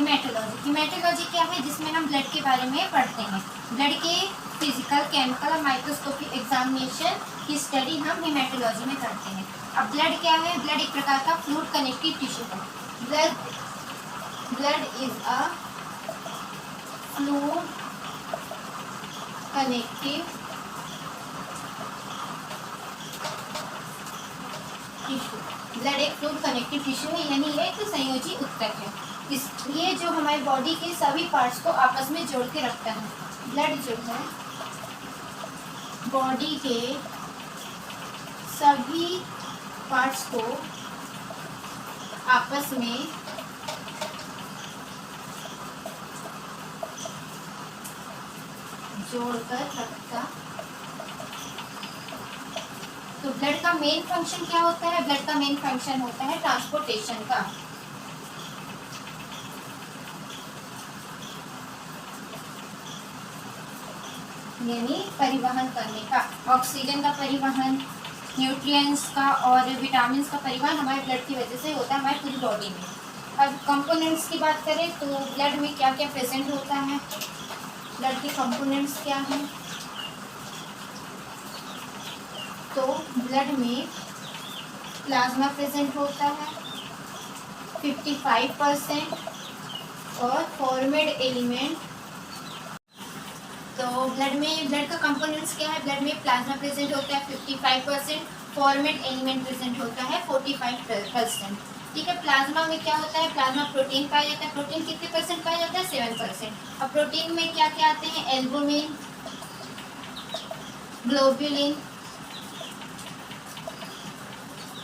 Haematology क्या है, जिसमें हम ब्लड के बारे में पढ़ते हैं। ब्लड के फिजिकल, केमिकल और माइक्रोस्कोपिक एग्जामिनेशन की स्टडी हम हीमेटोलॉजी में करते हैं। अब ब्लड क्या है? ब्लड एक प्रकार का फ्लूइड कनेक्टिव टिश्यू है। Blood is a fluid connective tissue. Blood एक फ्लूइड कनेक्टिव टिश्यू है, यानी ये एक संयोजी ऊतक है। ये जो हमारी बॉडी के सभी पार्ट्स को आपस में जोड़ के रखता है। ब्लड जो है बॉडी के सभी पार्ट्स को आपस में जोड़कर रखता। तो ब्लड का मेन फंक्शन क्या होता है? ब्लड का मेन फंक्शन होता है ट्रांसपोर्टेशन का। यानी परिवहन करने का, ऑक्सीजन का परिवहन, न्यूट्रिएंट्स का और विटामिन का परिवहन हमारे ब्लड की वजह से होता है हमारी पूरी बॉडी में। अब कंपोनेंट्स की बात करें तो ब्लड में क्या क्या प्रेजेंट होता है, ब्लड के कंपोनेंट्स क्या हैं? तो ब्लड में प्लाज्मा प्रेजेंट होता है 55% और फॉर्मेड एलिमेंट। तो ब्लड का कंपोनेंट्स क्या है? ब्लड में प्लाज्मा प्रेजेंट होता है 55%, फॉर्मेट एलिमेंट प्रेजेंट होता है 45%। ठीक है, प्लाज्मा में क्या होता है? प्लाज्मा प्रोटीन पाया जाता है। प्रोटीन कितने परसेंट पाया जाता है? 7%। अब प्रोटीन में क्या क्या आते हैं? एल्बुमिन, ग्लोब्युलिन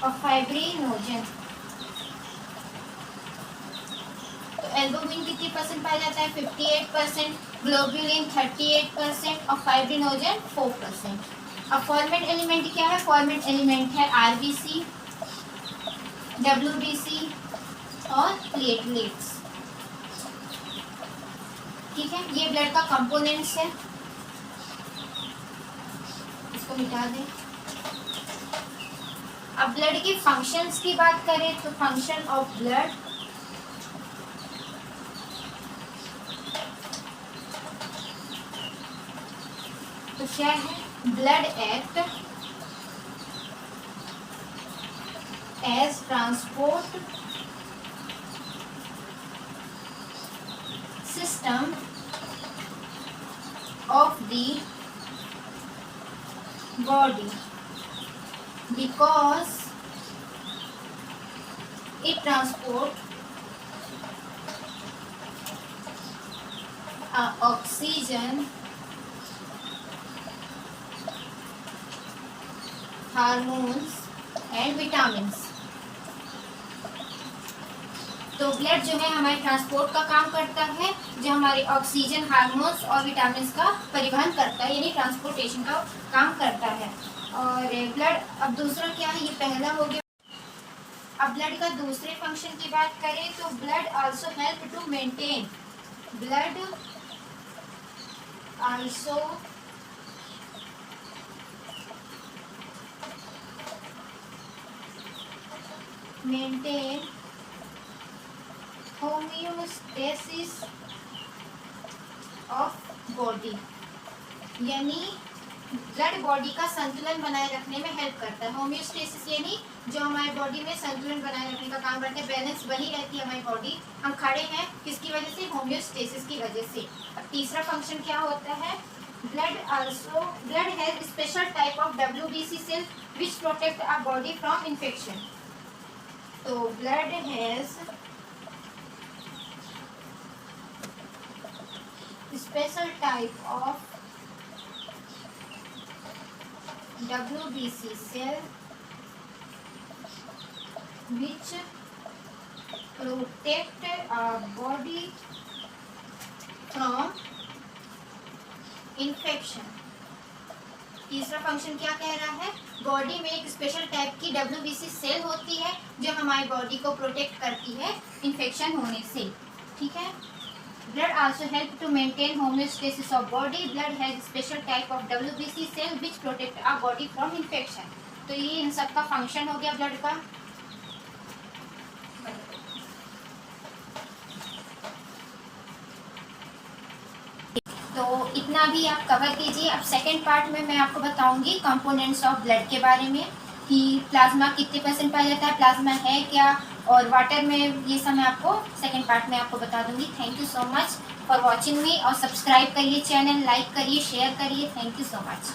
और फाइब्रिनोजन। तो एल्बुमिन कितनी परसेंट पाया जाता है? 58%, ग्लोब्युलिन 38% और फाइब्रिनोजन 4%। अब फॉर्मेट एलिमेंट क्या है? फॉर्मेट एलिमेंट है आरबीसी, डब्ल्यूबीसी और प्लेटलेट्स। ठीक है, ये ब्लड का कंपोनेंट्स है। इसको मिटा दें। अब ब्लड के फंक्शंस की बात करें तो फंक्शन ऑफ ब्लड, तो क्या है? Blood act as transport system of the body because it transport oxygen, hormones and vitamins। तो ब्लड जो है हमारे ट्रांसपोर्ट का काम करता है, जो हमारे ऑक्सीजन, हार्मोन्स और विटामिन्स का परिवहन करता है, यानी ट्रांसपोर्टेशन का काम करता है। और ब्लड, अब दूसरा क्या है? ये पहला हो गया। अब ब्लड का दूसरे फंक्शन की बात करें तो blood also help to maintain, blood also maintain homeostasis of body, यानी ब्लड बॉडी का संतुलन बनाए रखने में हेल्प करता है। होम्योस्टेसिस यानी जो हमारी बॉडी में संतुलन बनाए रखने का काम करते हैं, बैलेंस बनी रहती है हमारी बॉडी। हम खड़े हैं किसकी वजह से? होम्योस्टेसिस की वजह से। अब तीसरा फंक्शन क्या होता है? Blood has special type of WBC cell which protect our body from infection. तो blood has special type of WBC cell which protect our body from infection। तीसरा फंक्शन क्या कह रहा है? बॉडी में एक स्पेशल टाइप की WBC सेल होती है जो हमारी बॉडी को प्रोटेक्ट करती है इन्फेक्शन होने से। ठीक है, blood also help to maintain homeostasis of body। blood has special type of WBC cell which protect our body from infection। तो ये इन सब का फंक्शन हो गया ब्लड का। तो इतना भी आप कवर कीजिए। अब सेकेंड पार्ट में मैं आपको बताऊंगी कंपोनेंट्स ऑफ ब्लड के बारे में, कि प्लाज्मा कितने % पाया जाता है, प्लाज्मा है क्या, और वाटर में, ये सब मैं आपको सेकेंड पार्ट में आपको बता दूंगी। Thank you so much for watching मी, और सब्सक्राइब करिए चैनल, लाइक करिए, शेयर करिए। Thank you so much.